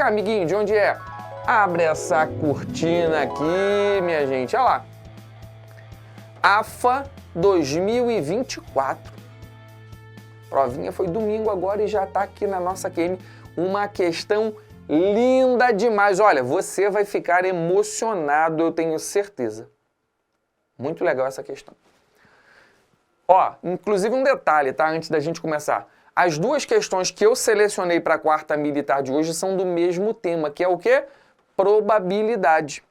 cá, amiguinho, de onde é? Abre essa cortina aqui, minha gente, olha lá. AFA 2024. Provinha foi domingo agora e já tá aqui na nossa QM. Uma questão linda demais. Olha, você vai ficar emocionado, eu tenho certeza. Muito legal essa questão. Ó, inclusive um detalhe, tá? Antes da gente começar. As duas questões que eu selecionei para a quarta militar de hoje são do mesmo tema, que é o quê? Probabilidade.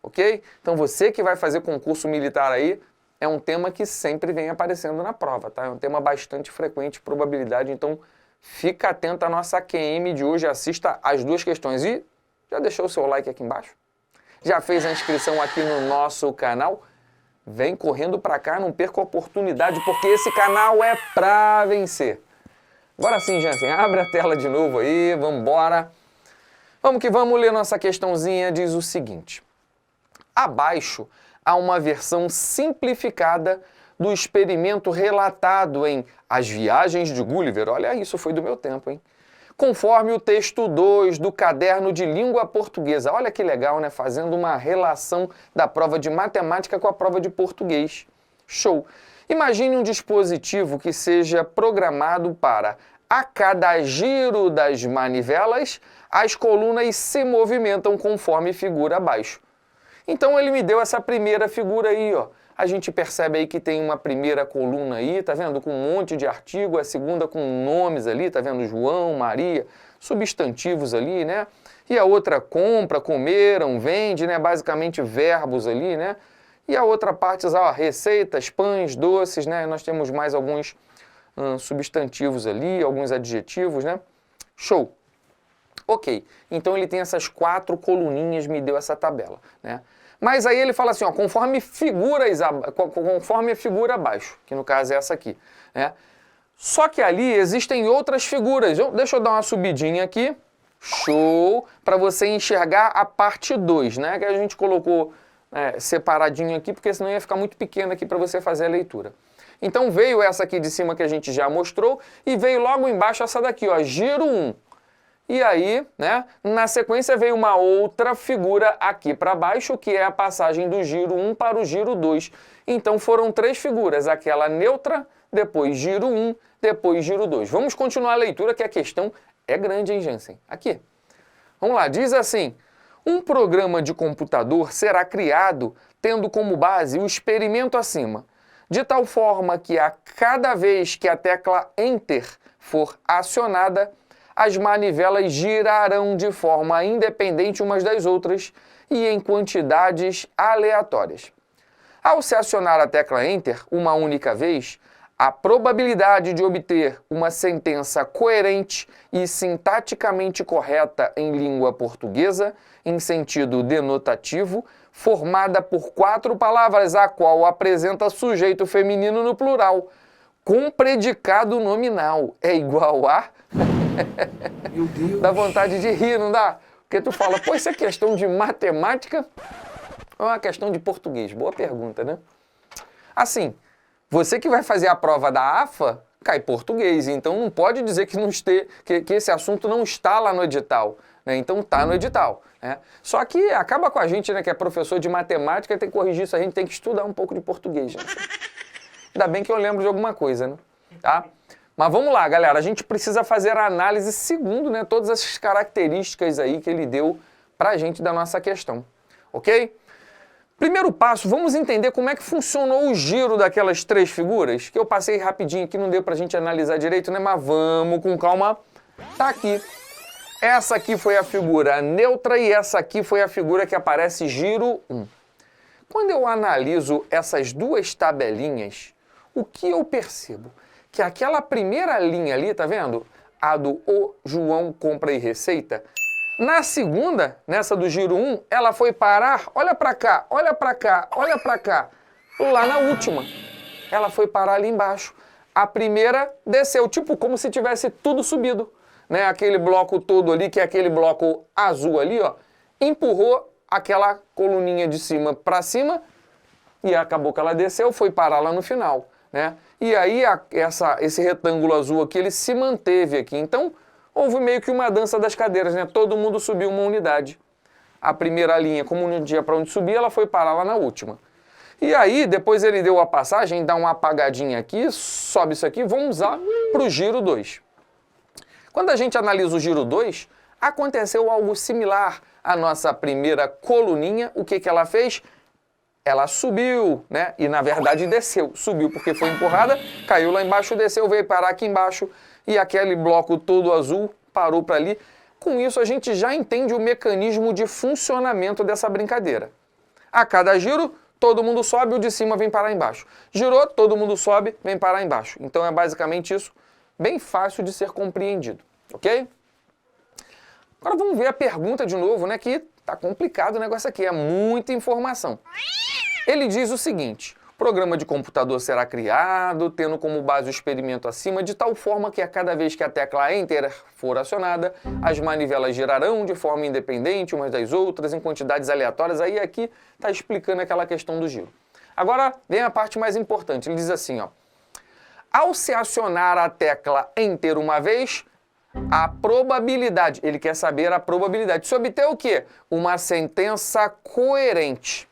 Ok? Então você que vai fazer concurso militar aí, é um tema que sempre vem aparecendo na prova, tá? É um tema bastante frequente, probabilidade. Então fica atento à nossa QM de hoje, assista as duas questões. E já deixou o seu like aqui embaixo? Já fez a inscrição aqui no nosso canal? Vem correndo pra cá, não perca a oportunidade, porque esse canal é pra vencer. Agora sim, Jansen, abre a tela de novo aí, vamos embora. Vamos que vamos ler nossa questãozinha, diz o seguinte. Abaixo há uma versão simplificada do experimento relatado em As Viagens de Gulliver. Olha, isso foi do meu tempo, hein? Conforme o texto 2 do caderno de língua portuguesa. Olha que legal, né? Fazendo uma relação da prova de matemática com a prova de português. Show! Imagine um dispositivo que seja programado para, a cada giro das manivelas, as colunas se movimentam conforme figura abaixo. Então ele me deu essa primeira figura aí, ó. A gente percebe aí que tem uma primeira coluna aí, tá vendo? Com um monte de artigo, a segunda com nomes ali, tá vendo? João, Maria, substantivos ali, né? E a outra compra, comeram, vende, né? Basicamente verbos ali, né? E a outra parte, ó, receitas, pães, doces, né? Nós temos mais alguns substantivos ali, alguns adjetivos, né? Show! Ok, então ele tem essas 4 coluninhas, me deu essa tabela, né? Mas aí ele fala assim, ó, conforme a figura abaixo, que no caso é essa aqui, né? Só que ali existem outras figuras. Deixa eu dar uma subidinha aqui, show, para você enxergar a parte 2, né? Que a gente colocou separadinho aqui, porque senão ia ficar muito pequeno aqui para você fazer a leitura. Então veio essa aqui de cima que a gente já mostrou e veio logo embaixo essa daqui, ó, giro 1. E aí, né, na sequência veio uma outra figura aqui para baixo, que é a passagem do giro 1 para o giro 2. Então foram 3 figuras, aquela neutra, depois giro 1, depois giro 2. Vamos continuar a leitura, que a questão é grande, hein, Jansen? Aqui. Vamos lá, diz assim: um programa de computador será criado tendo como base o experimento acima, de tal forma que a cada vez que a tecla Enter for acionada, as manivelas girarão de forma independente umas das outras e em quantidades aleatórias. Ao se acionar a tecla Enter uma única vez, a probabilidade de obter uma sentença coerente e sintaticamente correta em língua portuguesa, em sentido denotativo, formada por 4 palavras, a qual apresenta sujeito feminino no plural, com predicado nominal, é igual a... Meu Deus. Dá vontade de rir, não dá? Porque tu fala, pô, isso é questão de matemática ou é uma questão de português? Boa pergunta, né? Assim, você que vai fazer a prova da AFA, cai português, então não pode dizer que, que esse assunto não está lá no edital, né? Então tá no edital, né? Só que acaba com a gente, né, que é professor de matemática, tem que corrigir isso, a gente tem que estudar um pouco de português, gente. Ainda bem que eu lembro de alguma coisa, né? Tá? Mas vamos lá, galera, a gente precisa fazer a análise segundo, né, todas essas características aí que ele deu pra gente da nossa questão, ok? Primeiro passo, vamos entender como é que funcionou o giro daquelas 3 figuras, que eu passei rapidinho aqui, não deu pra gente analisar direito, né, mas vamos com calma. Tá aqui. Essa aqui foi a figura neutra e essa aqui foi a figura que aparece giro 1. Quando eu analiso essas 2 tabelinhas, o que eu percebo? Que aquela primeira linha ali, tá vendo? A do O João compra e receita. Na segunda, nessa do giro 1, ela foi parar, olha pra cá, olha pra cá, olha pra cá. Lá na última, ela foi parar ali embaixo. A primeira desceu, tipo como se tivesse tudo subido, né? Aquele bloco todo ali, que é aquele bloco azul ali, ó, empurrou aquela coluninha de cima pra cima e acabou que ela desceu, foi parar lá no final, né? E aí esse retângulo azul aqui, ele se manteve aqui. Então, houve meio que uma dança das cadeiras, né? Todo mundo subiu uma unidade. A primeira linha, como não tinha para onde subir, ela foi parar lá na última. E aí, depois ele deu a passagem, dá uma apagadinha aqui, sobe isso aqui, vamos usar para o giro 2. Quando a gente analisa o giro 2, aconteceu algo similar à nossa primeira coluninha. O que ela fez? Ela subiu, né? E na verdade desceu. Subiu porque foi empurrada, caiu lá embaixo, desceu, veio parar aqui embaixo e aquele bloco todo azul parou para ali. Com isso a gente já entende o mecanismo de funcionamento dessa brincadeira. A cada giro, todo mundo sobe, o de cima vem parar embaixo. Girou, todo mundo sobe, vem parar embaixo. Então é basicamente isso, bem fácil de ser compreendido, ok? Agora vamos ver a pergunta de novo, né? Que tá complicado o negócio aqui, é muita informação. Ele diz o seguinte: o programa de computador será criado, tendo como base o experimento acima, de tal forma que a cada vez que a tecla Enter for acionada, as manivelas girarão de forma independente umas das outras, em quantidades aleatórias. Aí aqui está explicando aquela questão do giro. Agora vem a parte mais importante. Ele diz assim, ó: ao se acionar a tecla Enter uma vez, a probabilidade, ele quer saber a probabilidade de se obter o quê? Uma sentença coerente.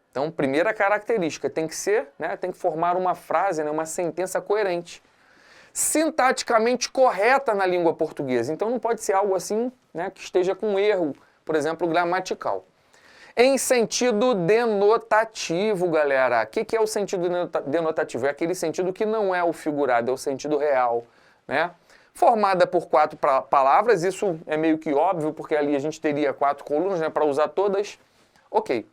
Então, primeira característica, tem que ser, né, tem que formar uma frase, né, uma sentença coerente. Sintaticamente correta na língua portuguesa. Então, não pode ser algo assim, né, que esteja com erro, por exemplo, gramatical. Em sentido denotativo, galera. O que é o sentido denotativo? É aquele sentido que não é o figurado, é o sentido real, né? Formada por 4 palavras, isso é meio que óbvio, porque ali a gente teria 4 colunas, né, para usar todas. Ok.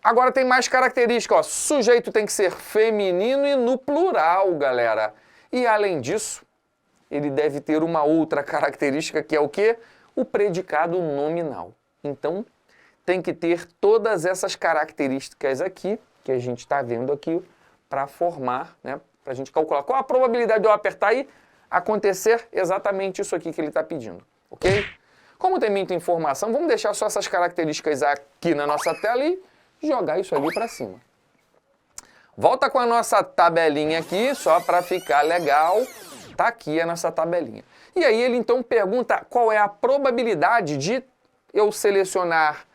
Agora tem mais característica, ó. Sujeito tem que ser feminino e no plural, galera. E além disso, ele deve ter uma outra característica que é o quê? O predicado nominal. Então, tem que ter todas essas características aqui, que a gente está vendo aqui, para formar, né? Para a gente calcular qual a probabilidade de eu apertar e acontecer exatamente isso aqui que ele está pedindo, ok? Como tem muita informação, vamos deixar só essas características aqui na nossa tela e jogar isso ali para cima. Volta com a nossa tabelinha aqui, só para ficar legal. Tá aqui a nossa tabelinha. E aí ele então pergunta qual é a probabilidade de eu selecionar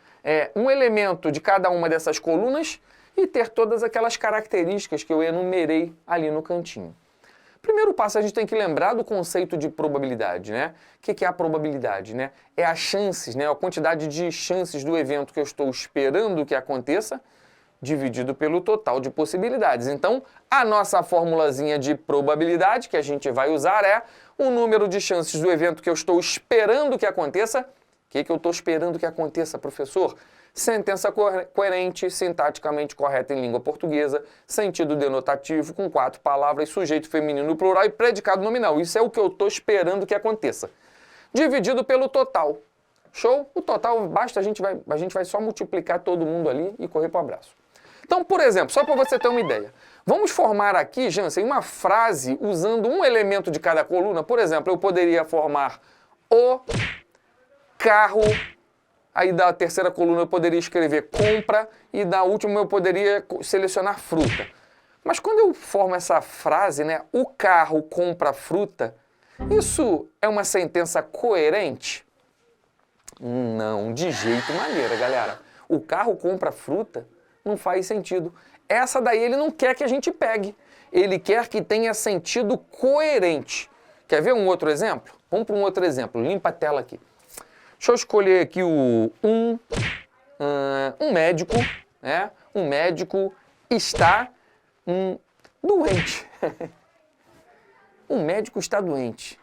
um elemento de cada uma dessas colunas e ter todas aquelas características que eu enumerei ali no cantinho. Primeiro passo, a gente tem que lembrar do conceito de probabilidade, né? O que é a probabilidade, né? É as chances, né? A quantidade de chances do evento que eu estou esperando que aconteça, dividido pelo total de possibilidades. Então, a nossa formulazinha de probabilidade que a gente vai usar é o número de chances do evento que eu estou esperando que aconteça. O que eu estou esperando que aconteça, professor? Sentença coerente, sintaticamente correta em língua portuguesa, sentido denotativo, com 4 palavras, sujeito feminino plural e predicado nominal. Isso é o que eu estou esperando que aconteça. Dividido pelo total. Show? O total basta, a gente vai só multiplicar todo mundo ali e correr para o abraço. Então, por exemplo, só para você ter uma ideia, vamos formar aqui, Jansen, uma frase usando um elemento de cada coluna. Por exemplo, eu poderia formar o carro. Aí da terceira coluna eu poderia escrever compra e da última eu poderia selecionar fruta. Mas quando eu formo essa frase, né, o carro compra fruta, isso é uma sentença coerente? Não, de jeito maneira, galera. O carro compra fruta não faz sentido. Essa daí ele não quer que a gente pegue. Ele quer que tenha sentido coerente. Quer ver um outro exemplo? Vamos para um outro exemplo. Limpa a tela aqui. Deixa eu escolher aqui um médico, né? Um médico está doente. Um médico está doente.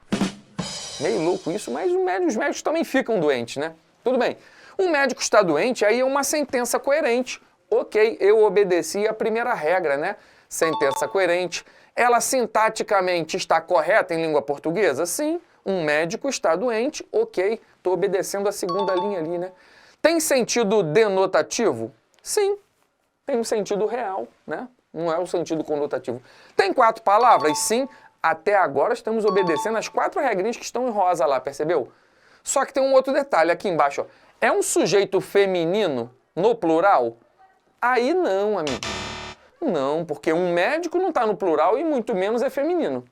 Meio louco isso, mas os médicos também ficam doentes, né? Tudo bem. Um médico está doente, aí é uma sentença coerente. Ok, eu obedeci a primeira regra, né? Sentença coerente. Ela sintaticamente está correta em língua portuguesa? Sim. Um médico está doente, ok, estou obedecendo a segunda linha ali, né? Tem sentido denotativo? Sim, tem um sentido real, né? Não é o sentido conotativo. Tem 4 palavras? Sim, até agora estamos obedecendo as 4 regrinhas que estão em rosa lá, percebeu? Só que tem um outro detalhe aqui embaixo, ó. É um sujeito feminino no plural? Aí não, amigo. Não, porque um médico não está no plural e muito menos é feminino.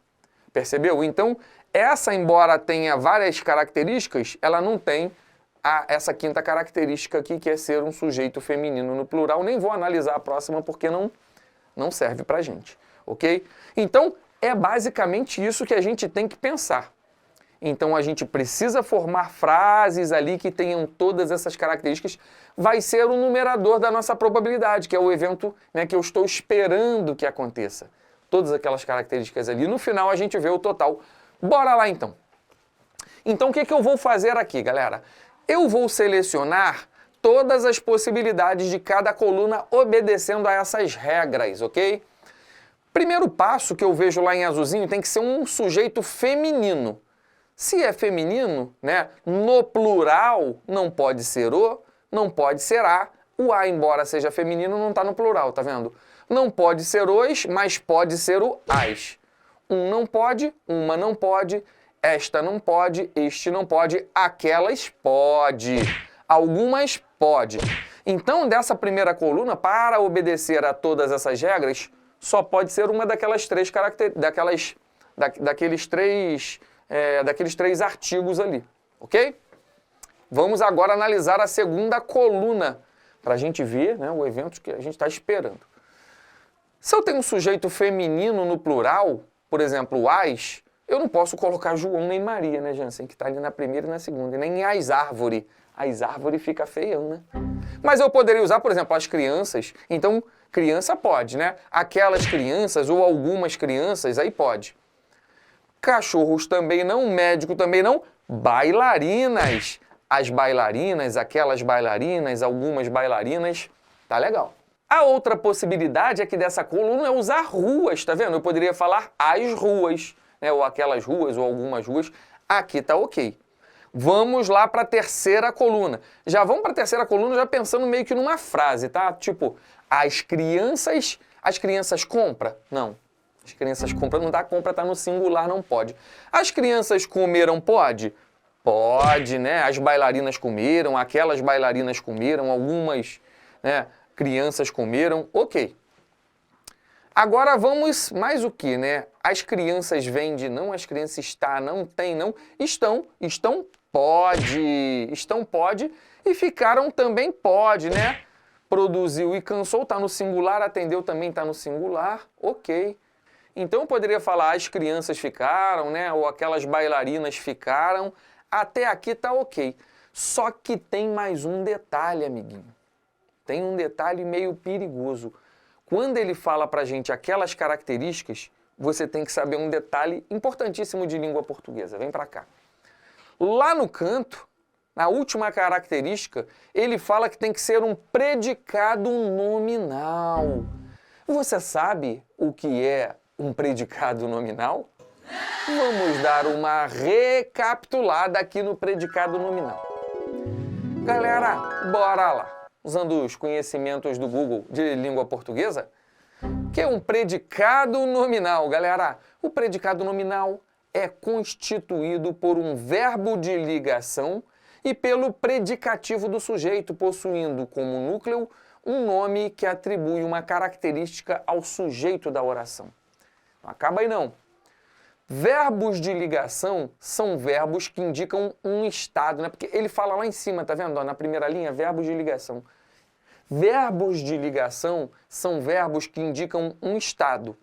Percebeu? Então, Essa, embora tenha várias características, ela não tem essa quinta característica aqui, que é ser um sujeito feminino no plural. Nem vou analisar a próxima porque não serve pra gente, ok? Então, é basicamente isso que a gente tem que pensar. Então, a gente precisa formar frases ali que tenham todas essas características. Vai ser o numerador da nossa probabilidade, que é o evento, né, que eu estou esperando que aconteça. Todas aquelas características ali. No final, a gente vê o total. Bora lá, então. Então, o que eu vou fazer aqui, galera? Eu vou selecionar todas as possibilidades de cada coluna obedecendo a essas regras, ok? Primeiro passo que eu vejo lá em azulzinho tem que ser um sujeito feminino. Se é feminino, né, no plural não pode ser o, não pode ser a. O a, embora seja feminino, não está no plural, tá vendo? Não pode ser os, mas pode ser o as. Um não pode, uma não pode, esta não pode, este não pode, aquelas pode, algumas pode. Então, dessa primeira coluna, para obedecer a todas essas regras, só pode ser uma daquelas três características, daqueles três artigos ali, ok? Vamos agora analisar a segunda coluna, para a gente ver, né, o evento que a gente está esperando. Se eu tenho um sujeito feminino no plural, por exemplo, as, eu não posso colocar João nem Maria, né, Jansen, que está ali na primeira e na segunda, e nem as árvores. As árvores fica feião, né? Mas eu poderia usar, por exemplo, as crianças. Então, criança pode, né? Aquelas crianças ou algumas crianças, aí pode. Cachorros também não, médico também não, bailarinas. As bailarinas, aquelas bailarinas, algumas bailarinas, tá legal. A outra possibilidade aqui dessa coluna é usar ruas, tá vendo? Eu poderia falar as ruas, né? Ou aquelas ruas, ou algumas ruas. Aqui tá ok. Vamos lá para a terceira coluna. Já vamos para a terceira coluna já pensando meio que numa frase, tá? Tipo, as crianças compram? Não. As crianças compram, não dá compra, tá no singular, não pode. As crianças comeram, pode? Pode, né? As bailarinas comeram, aquelas bailarinas comeram, algumas, né, crianças comeram, ok. Agora vamos mais o que, né? As crianças vêm de não, as crianças está, não tem, não, estão pode, estão pode e ficaram também pode, né? Produziu e cansou, está no singular, atendeu também está no singular, ok. Então eu poderia falar as crianças ficaram, né? Ou aquelas bailarinas ficaram, até aqui está ok. Só que tem mais um detalhe, amiguinho. Tem um detalhe meio perigoso. Quando ele fala pra gente aquelas características, você tem que saber um detalhe importantíssimo de língua portuguesa. Vem pra cá. Lá no canto, na última característica, ele fala que tem que ser um predicado nominal. Você sabe o que é um predicado nominal? Vamos dar uma recapitulada aqui no predicado nominal. Galera, bora lá. Usando os conhecimentos do Google de língua portuguesa, que é um predicado nominal, galera. O predicado nominal é constituído por um verbo de ligação e pelo predicativo do sujeito, possuindo como núcleo um nome que atribui uma característica ao sujeito da oração. Não acaba aí não. Verbos de ligação são verbos que indicam um estado, né? Porque ele fala lá em cima, tá vendo? Ó, na primeira linha, verbos de ligação. Verbos de ligação são verbos que indicam um estado,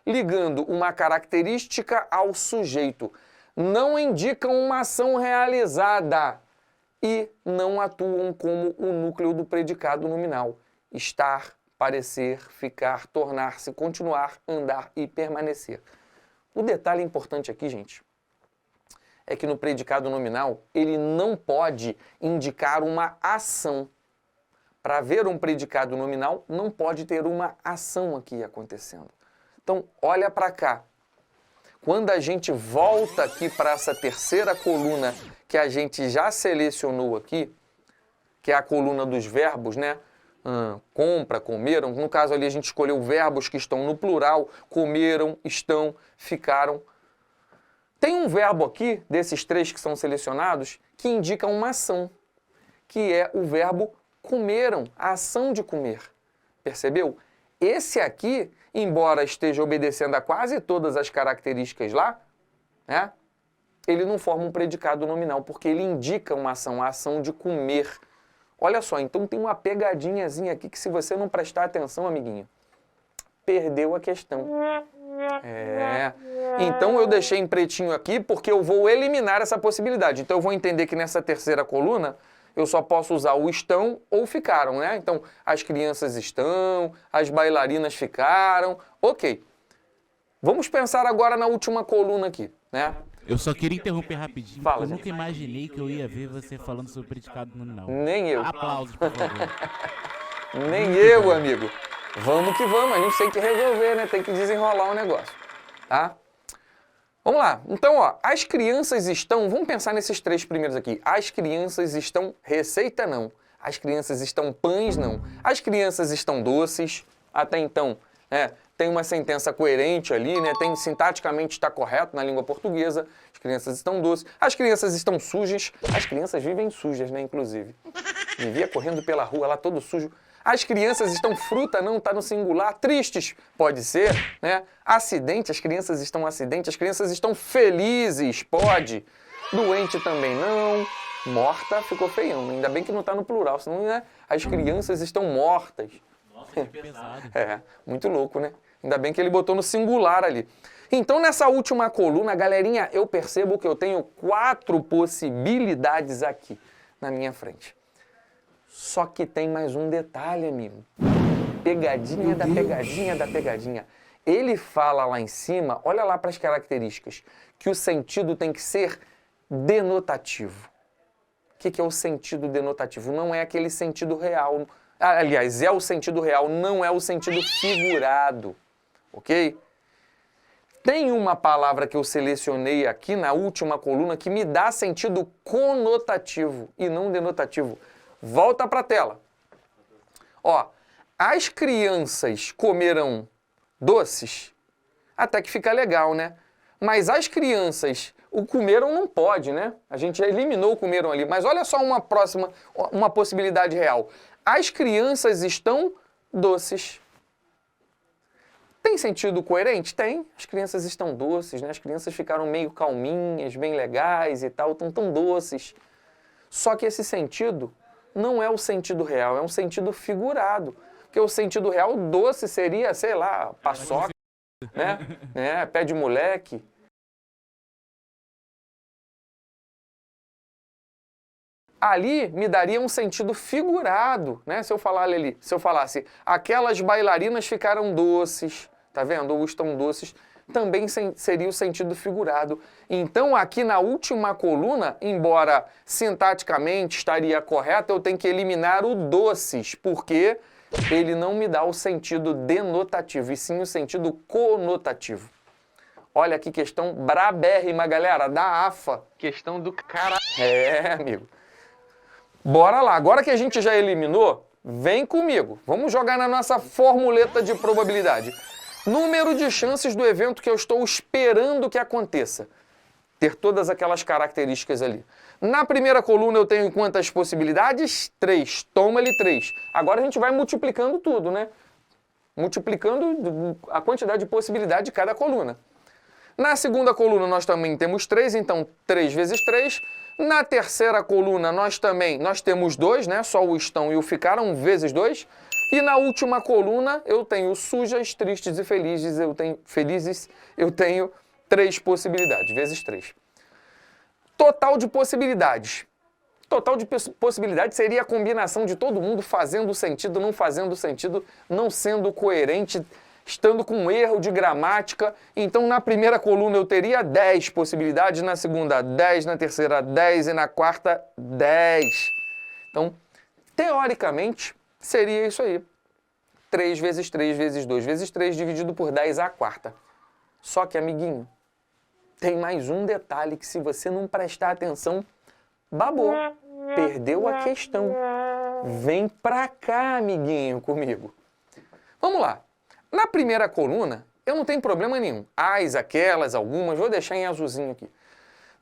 ligando uma característica ao sujeito. Não indicam uma ação realizada e não atuam como o núcleo do predicado nominal. Estar, parecer, ficar, tornar-se, continuar, andar e permanecer. O detalhe importante aqui, gente, é que no predicado nominal ele não pode indicar uma ação. Para haver um predicado nominal, não pode ter uma ação aqui acontecendo. Então, olha para cá. Quando a gente volta aqui para essa terceira coluna que a gente já selecionou aqui, que é a coluna dos verbos, né? Compra, comeram. No caso ali a gente escolheu verbos que estão no plural. Comeram, estão, ficaram. Tem um verbo aqui, desses três que são selecionados, que indica uma ação, que é o verbo comeram, a ação de comer. Percebeu? Esse aqui, embora esteja obedecendo a quase todas as características lá, né? ele não forma um predicado nominal, porque ele indica uma ação, a ação de comer. Olha só, então tem uma pegadinhazinha aqui que se você não prestar atenção, amiguinho, perdeu a questão. Então eu deixei em pretinho aqui porque eu vou eliminar essa possibilidade. Então eu vou entender que nessa terceira coluna eu só posso usar o estão ou ficaram, né? Então as crianças estão, as bailarinas ficaram, ok. Vamos pensar agora na última coluna aqui, né? Eu só queria interromper rapidinho, Fala, porque eu gente. nunca imaginei que eu ia ver você falando sobre predicado nominal. Nem eu. Aplausos, por favor. Nem eu, amigo. Vamos que vamos, a gente tem que resolver, né? Tem que desenrolar o negócio, tá? Vamos lá. Então, ó, as crianças estão... Vamos pensar nesses três primeiros aqui. As crianças estão... Receita, não. As crianças estão pães, não. As crianças estão doces. Até então, tem uma sentença coerente ali, né? Tem, sintaticamente está correto na língua portuguesa. As crianças estão doces. As crianças estão sujas. As crianças vivem sujas, né? Inclusive. Vivia correndo pela rua lá todo sujo. As crianças estão fruta, não, está no singular. Tristes, pode ser, né? Acidente, as crianças estão acidente. As crianças estão felizes, pode. Doente também não. Morta ficou feião. Ainda bem que não está no plural, senão, né? As crianças estão mortas. Nossa, que pesado. Muito louco, né? Ainda bem que ele botou no singular ali. Então, nessa última coluna, galerinha, eu percebo que eu tenho 4 possibilidades aqui na minha frente. Só que tem mais um detalhe, amigo. Pegadinha da pegadinha da pegadinha. Ele fala lá em cima, olha lá para as características, que o sentido tem que ser denotativo. O que é o sentido denotativo? Não é aquele sentido real. Aliás, é o sentido real, não é o sentido figurado. Ok? Tem uma palavra que eu selecionei aqui na última coluna que me dá sentido conotativo e não denotativo. Volta para a tela. Ó, as crianças comerão doces, até que fica legal, né? Mas as crianças, o comeram não pode, né? A gente já eliminou o comeram ali. Mas olha só uma possibilidade real. As crianças estão doces. Tem sentido coerente? Tem. As crianças estão doces, né? As crianças ficaram meio calminhas, bem legais e tal, estão tão doces. Só que esse sentido não é o sentido real, é um sentido figurado. Porque o sentido real doce seria, sei lá, paçoca, né? Pé de moleque. Ali me daria um sentido figurado, né? Se eu falasse, aquelas bailarinas ficaram doces, tá vendo? Ou estão doces, também seria o sentido figurado. Então, aqui na última coluna, embora sintaticamente estaria correto, eu tenho que eliminar o doces, porque ele não me dá o sentido denotativo, e sim o sentido conotativo. Olha que questão brabérrima, galera, da AFA. Questão do cara... amigo. Bora lá. Agora que a gente já eliminou, vem comigo. Vamos jogar na nossa formuleta de probabilidade. Número de chances do evento que eu estou esperando que aconteça. Ter todas aquelas características ali. Na primeira coluna eu tenho quantas possibilidades? 3. Toma-lhe 3. Agora a gente vai multiplicando tudo, né? Multiplicando a quantidade de possibilidade de cada coluna. Na segunda coluna nós também temos 3, então 3 vezes 3. Na terceira coluna nós temos 2, né? Só o estão e o ficaram, vezes 2. E na última coluna eu tenho sujas, tristes e felizes. Eu tenho 3 possibilidades, vezes 3. Total de possibilidades. Total de possibilidades seria a combinação de todo mundo fazendo sentido, não fazendo sentido, não sendo coerente, estando com erro de gramática. Então, na primeira coluna eu teria 10 possibilidades, na segunda 10, na terceira 10 e na quarta 10. Então, teoricamente, seria isso aí. 3 vezes 3 vezes 2 vezes 3 dividido por 10 à quarta. Só que, amiguinho, tem mais um detalhe que se você não prestar atenção, babou. Perdeu a questão. Vem pra cá, amiguinho, comigo. Vamos lá. Na primeira coluna, eu não tenho problema nenhum. As, aquelas, algumas, vou deixar em azulzinho aqui.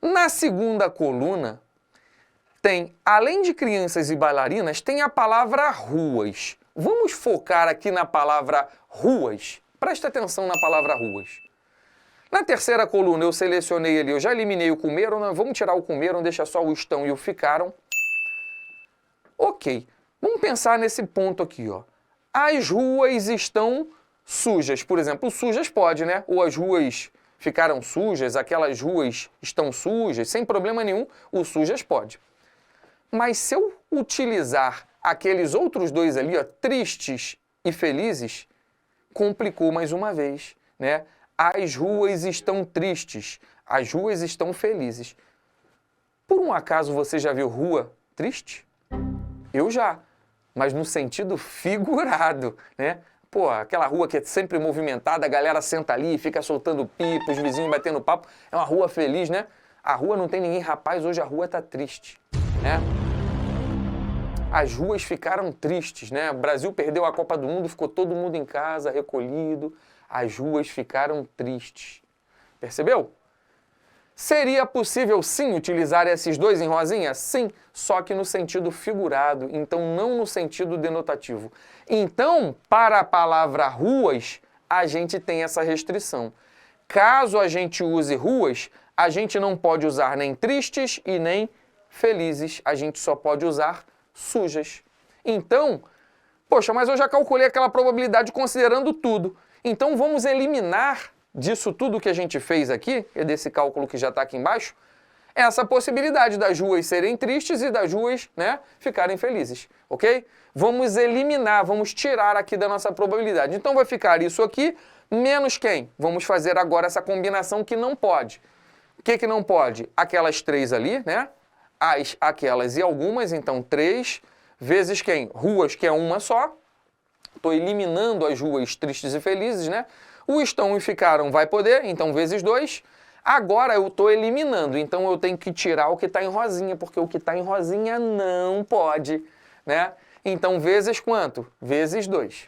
Na segunda coluna, tem, além de crianças e bailarinas, tem a palavra ruas. Vamos focar aqui na palavra ruas. Presta atenção na palavra ruas. Na terceira coluna eu selecionei ali, eu já eliminei o comeram, não, vamos tirar o comeram, deixa só o estão e o ficaram. Ok, vamos pensar nesse ponto aqui, ó. As ruas estão sujas, por exemplo, sujas pode, né? Ou as ruas ficaram sujas, aquelas ruas estão sujas, sem problema nenhum, o sujas pode. Mas se eu utilizar aqueles outros dois ali, ó, tristes e felizes, complicou mais uma vez, né? As ruas estão tristes, as ruas estão felizes. Por um acaso você já viu rua triste? Eu já, mas no sentido figurado, né? Pô, aquela rua que é sempre movimentada, a galera senta ali, fica soltando pipa, os vizinhos batendo papo, é uma rua feliz, né? A rua não tem ninguém, rapaz, hoje a rua tá triste, né? As ruas ficaram tristes, né? O Brasil perdeu a Copa do Mundo, ficou todo mundo em casa, recolhido. As ruas ficaram tristes. Percebeu? Seria possível, sim, utilizar esses dois em rosinha? Sim, só que no sentido figurado, então não no sentido denotativo. Então, para a palavra ruas, a gente tem essa restrição. Caso a gente use ruas, a gente não pode usar nem tristes e nem felizes. A gente só pode usar sujas. Então, poxa, mas eu já calculei aquela probabilidade considerando tudo. Então vamos eliminar disso tudo que a gente fez aqui, é desse cálculo que já está aqui embaixo, essa possibilidade das ruas serem tristes e das ruas, né, ficarem felizes, ok? Vamos eliminar, vamos tirar aqui da nossa probabilidade. Então vai ficar isso aqui, menos quem? Vamos fazer agora essa combinação que não pode. O que não pode? Aquelas três ali, né? As, aquelas e algumas, então 3 vezes quem? Ruas, que é uma só. Estou eliminando as ruas tristes e felizes, né? O estão e ficaram vai poder, então vezes 2. Agora eu estou eliminando, então eu tenho que tirar o que está em rosinha, porque o que está em rosinha não pode, né? Então vezes quanto? Vezes 2.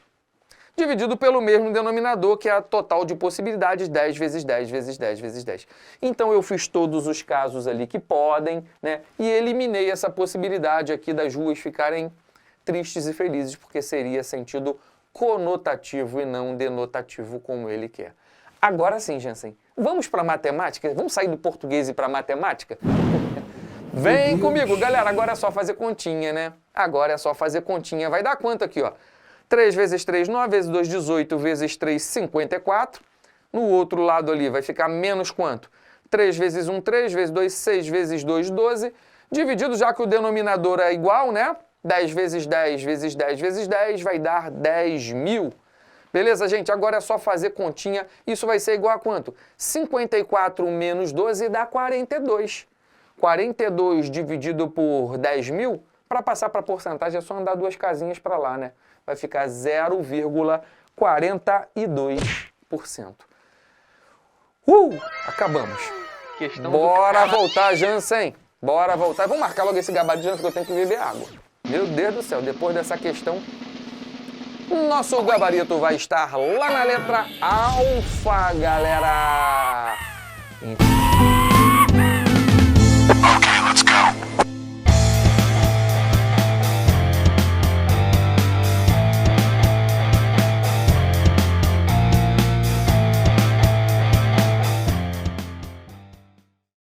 Dividido pelo mesmo denominador, que é a total de possibilidades, 10 vezes 10 vezes 10 vezes 10. Então eu fiz todos os casos ali que podem, né? E eliminei essa possibilidade aqui das ruas ficarem tristes e felizes, porque seria sentido conotativo e não denotativo como ele quer. Agora sim, Jansen, vamos para matemática? Vamos sair do português e para matemática? Vem comigo, galera, agora é só fazer continha, né? Agora é só fazer continha. Vai dar quanto aqui, ó? 3 vezes 3, 9 vezes 2, 18, vezes 3, 54. No outro lado ali vai ficar menos quanto? 3 vezes 1, 3, vezes 2, 6, vezes 2, 12. Dividido, já que o denominador é igual, né? 10 vezes 10 vezes 10 vezes 10 vai dar 10.000. Beleza, gente? Agora é só fazer continha. Isso vai ser igual a quanto? 54 menos 12 dá 42. 42 dividido por 10.000, para passar para porcentagem é só andar 2 casinhas para lá, né? Vai ficar 0,42%. Acabamos. Bora voltar, Jansen. Bora voltar. Vamos marcar logo esse gabarito, Jansen, que eu tenho que beber água. Meu Deus do céu, depois dessa questão, nosso gabarito vai estar lá na letra alfa, galera.